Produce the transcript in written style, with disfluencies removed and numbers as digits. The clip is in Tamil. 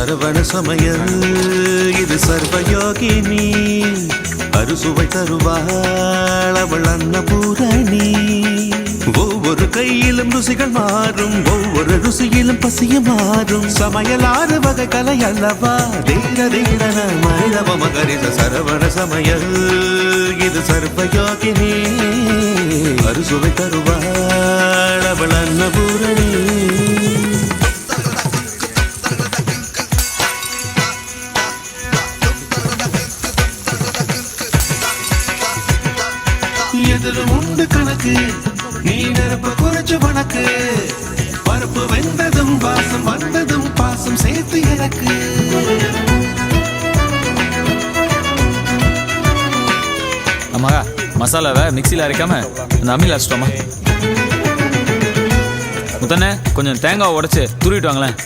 சரவண சமையல் இது சர்வயோகினி அறுசுவை தருவாள் அவள் அன்னபூரணி ஒவ்வொரு கையிலும் ருசிகள் மாறும் ஒவ்வொரு ருசியிலும் பசிய மாறும் சமையல் 6 வகை கலை அல்லவா தீர தீரன மைதவ மகரித சரவண சமையல் இது சர்வயோகினி அறுசுவை தருவாள் அவள் அன்னபூரணி எதிலும் உண்டு கணக்கு நீ நிரப்ப குறைச்சு வணக்கு பருப்பு வெந்ததும் வாசம் வந்ததும் பாசம் சேர்த்து எனக்கு ஆமாங்க மசாலாவை மிக்சியில் அரைக்காம அந்த அம்மியில் அரைச்சிட்டோமா முத்தண்ணே கொஞ்சம் தேங்காவை உடைச்சு துருவிட்டு வாங்களேன்